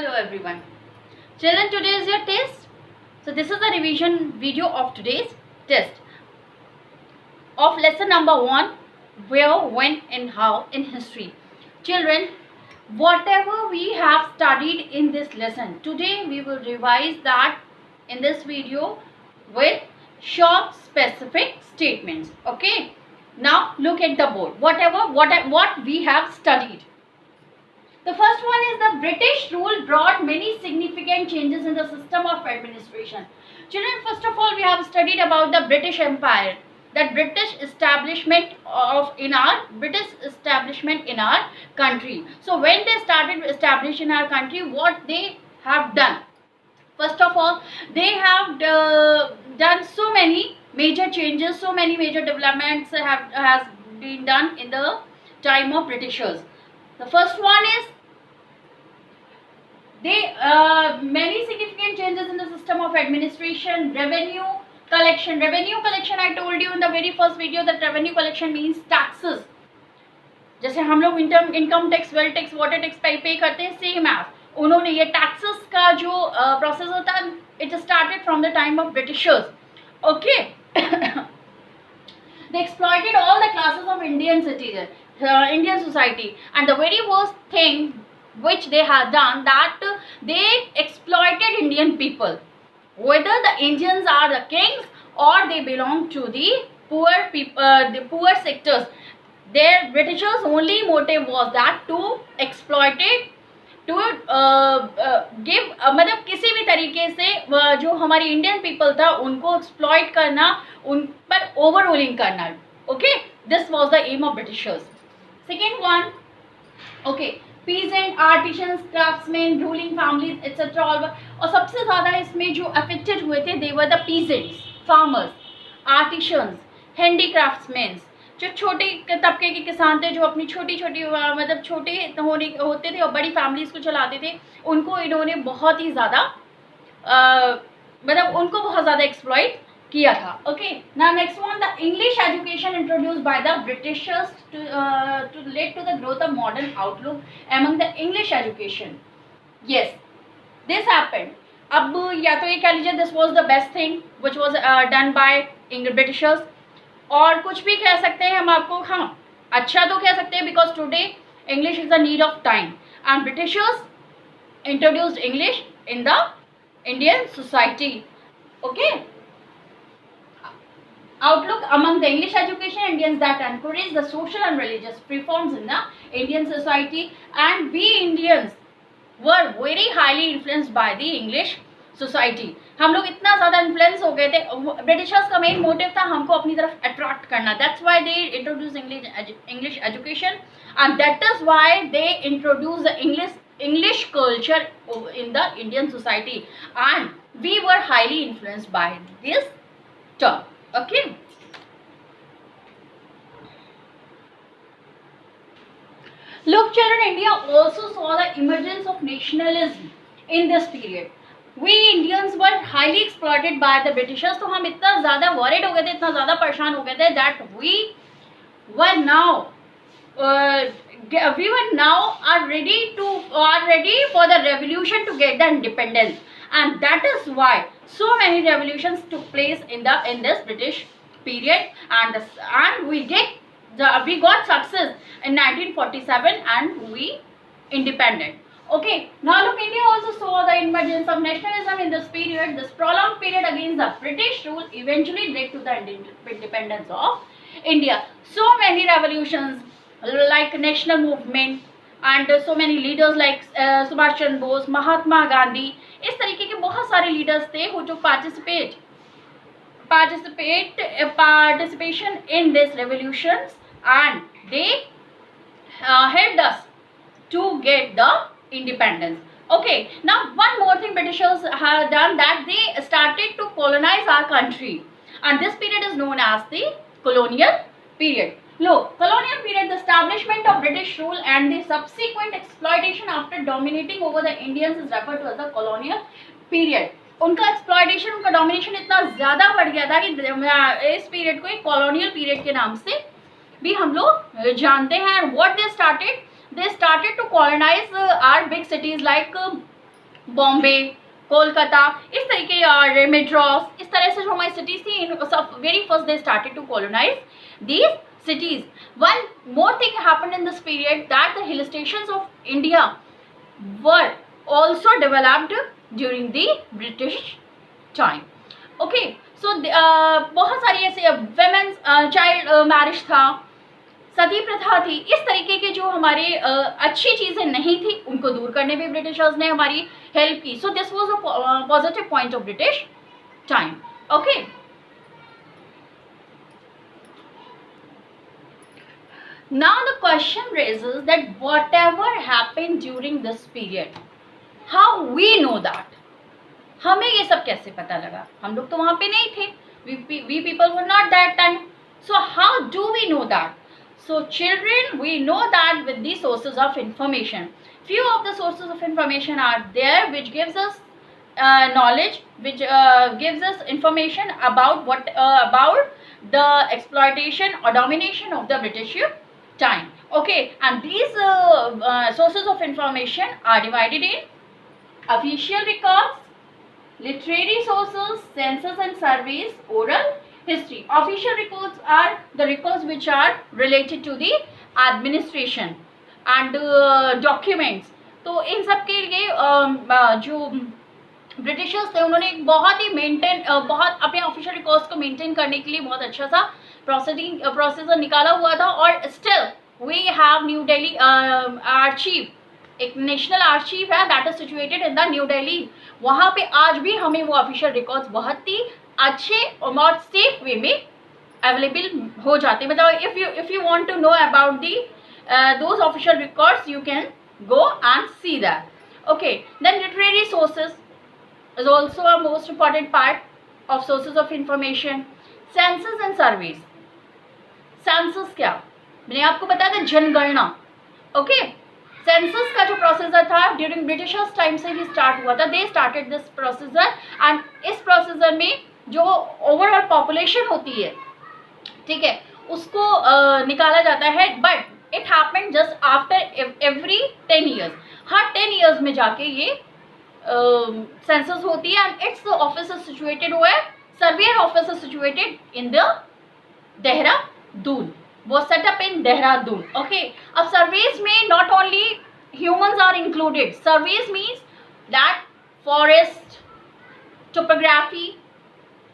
Hello everyone. Children, today is your test. So this is the revision video of today's test of lesson number 1, where, when and how in history. Children, whatever we have studied in this lesson, today we will revise that in this video with short specific statements. Okay. Now look at the board. What we have studied. The first one is the British rule brought many significant changes in the system of administration. Children, first of all, we have studied about the British Empire, that British establishment in our country. So when they started establishing our country, what they have done? First of all, they have done so many major changes, so many major developments has been done in the time of Britishers. The first one is many significant changes in the system of administration. Revenue collection, I told you in the very first video that revenue collection means taxes. जैसे हम लोग income tax, wealth tax, water tax पे करते हैं, same as उन्होंने ये taxes का जो प्रोसेस होता है, it started from the time of Britishers. Okay. They exploited all the classes of Indian citizens, Indian society, and the very worst thing which they had done, that they exploited Indian people, whether the Indians are the kings or they belong to the poor people, the poor sectors. Their Britishers' only motive was that to exploit it, to give मतलब किसी भी तरीके से जो हमारी Indian people था उनको exploit करना, उन पर ओवर रूलिंग करना. Okay, this was the aim of Britishers. Second one, okay, peasant, artisans, craftsmen, ruling families, etc. और सबसे ज़्यादा इसमें जो अफेक्टेड हुए थे, they were the peasants, farmers, artisans, handicraftsmen, जो छोटे तबके के किसान थे, जो अपनी छोटी छोटी मतलब छोटे होते थे और बड़ी फैमिलीज को चलाते थे, उनको इन्होंने बहुत ही ज़्यादा मतलब उनको बहुत ज़्यादा एक्सप्लॉइट किया था. Okay. Now next one, the English education introduced by the Britishers to led to the growth of modern outlook among the English education. Yes, this happened. अब या तो ये कह लीजिए this was the best thing which was done by Britishers, और कुछ भी कह सकते हैं हम आपको. हाँ, अच्छा तो कह सकते हैं, because today English is the need of time and Britishers introduced English in the Indian society. Okay. Outlook among the English education Indians that encourage the social and religious reforms in the Indian society, and we Indians were very highly influenced by the English society. हम लोग इतना ज़्यादा influence हो गए थे. Britishers का main motive था हमको अपनी तरफ अट्रैक्ट करना. That's why they introduce English education, and that is why they introduce the English culture in the Indian society, and we were highly influenced by this term. Okay. Look, children, India also saw the emergence of nationalism in this period. We Indians were highly exploited by the Britishers. तो हम इतना ज़्यादा worried हो गए थे, इतना ज़्यादा परेशान हो गए थे, that we were ready for the revolution to get the independence, and that is why so many revolutions took place in this British period, and we got success in 1947 and we independent. Okay. Now look, India also saw the emergence of nationalism in this period. This prolonged period against the British rule eventually led to the independence of India. So many revolutions like national movement and so many leaders like Subhash Chandra Bose, Mahatma Gandhi, इस तरीके के बहुत सारे leaders थे who took participation in these revolutions, and they helped us to get the independence. Okay. Now one more thing Britishers have done, that they started to colonize our country, and this period is known as the colonial period. Look, colonial period, the establishment of British rule and the subsequent exploitation after dominating over the Indians is referred to as the colonial period. उनका exploitation, उनका domination इतना ज़्यादा बढ़ गया था कि इस period को एक कॉलोनियल पीरियड के नाम से भी हम लोग जानते हैं. What they started to colonise our big cities like Bombay, Kolkata, इस तरीके और मेड्रास, इस तरह से जो हमारी सिटीज थी, very first they started to colonise these cities. One more thing happened in this period, that the hill stations of India were also developed during the British time. Okay, so बहुत सारी ऐसे women's child marriage था, सती प्रथा थी, इस तरीके के जो हमारे अच्छी चीज़ें नहीं थी उनको दूर करने में ब्रिटिशर्स ने हमारी हेल्प की. So this was a positive point of British time. Okay, now the question raises that whatever happened during this period, how we know that? हमें ये सब कैसे पता लगा? हम लोग तो वहाँ पे नहीं थे. We people were not that time. So how do we know that? So children, we know that with the sources of information. Few of the sources of information are there which gives us knowledge, which gives us information about about the exploitation or domination of the British time. Okay, and these sources of information are divided in official records, literary sources, census and surveys, oral history. Official records are the records which are related to the administration and documents. तो इन सब के लिए जो Britishers थे उन्होंने एक बहुत ही बहुत अपने ऑफिशियल रिकॉर्ड्स को मेंटेन करने के लिए बहुत अच्छा सा प्रोसीजर निकाला हुआ था. और still we have New Delhi archive, एक नेशनल आर्चीव है that is situated in the New Delhi. वहाँ पे आज भी हमें वो ऑफिशियल रिकॉर्ड्स बहुत ही अच्छे और बहुत सेफ वे में अवेलेबल हो जाते हैं. मतलब if you want to know about the those official records you can go and see that. Okay, then literary sources is also a most important part of sources of information. Census and surveys. Census क्या? मैंने आपको बताया था जनगणना. Okay, census का जो procedure था during Britishers time से ही स्टार्ट हुआ था. They started this procedure and इस प्रोसीजर में जो ओवरऑल पॉपुलेशन होती है, ठीक है, उसको निकाला जाता है. But it happen just after every 10 years. हर 10 years में जाके ये सेंसस होती है and its office is situated हुआ है, surveyor office is situated in the Dehradun. वो सेटअप इन देहरादून. ओके, अब सर्वेज में not only humans are included. Surveys means that forest, topography,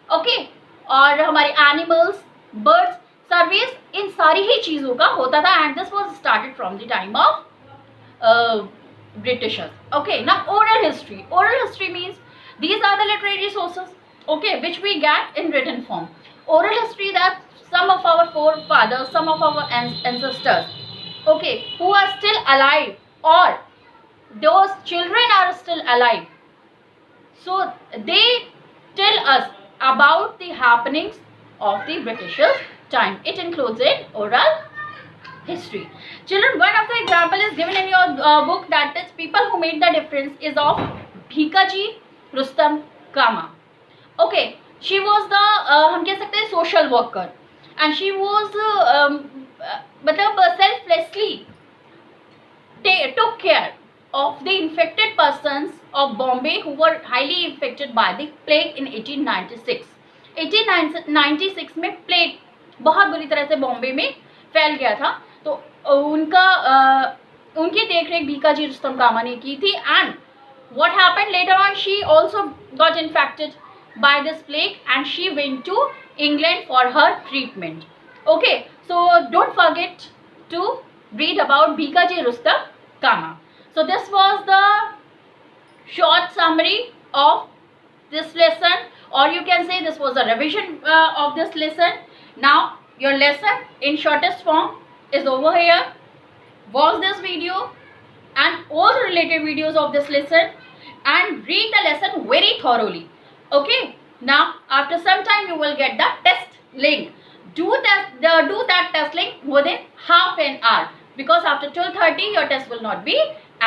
okay, और हमारे एनिमल्स, बर्ड्स, सर्वेस, इन सारी ही चीज़ों का होता था. And this was started from the time of Britishers. Okay, now oral history. Oral history means these are the literary sources, okay, which we get in written form. Oral history, that some of our forefathers, some of our ancestors, okay, who are still alive or those children are still alive, so they tell us about the happenings of the Britishers time. It includes in oral history. Children, one of the example is given in your book, that is people who made the difference is of Bhikaji Rustam Kama. Okay, she was the हम कह सकते हैं social worker and she was मतलब selflessly took care of the infected persons of Bombay who were highly infected by the plague in 1896. 1896 में plague बहुत बुरी तरह से बॉम्बे में फैल गया था. तो उनकी देखरेख भीकाजी रुस्तम कामा ने की थी. And what happened later on, she also got infected by this plague and she went to England for her treatment. Okay, so don't forget to read about Bhikaji Rustam Kama. So this was the short summary of this lesson, or you can say this was a revision of this lesson. Now your lesson in shortest form is over here. Watch this video and all the related videos of this lesson and read the lesson very thoroughly. Okay, now after some time you will get the test link. Do that test link within half an hour, because after 12:30 your test will not be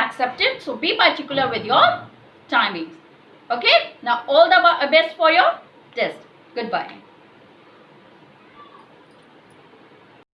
accepted. So be particular with your timings. Okay, now all the best for your test. Goodbye.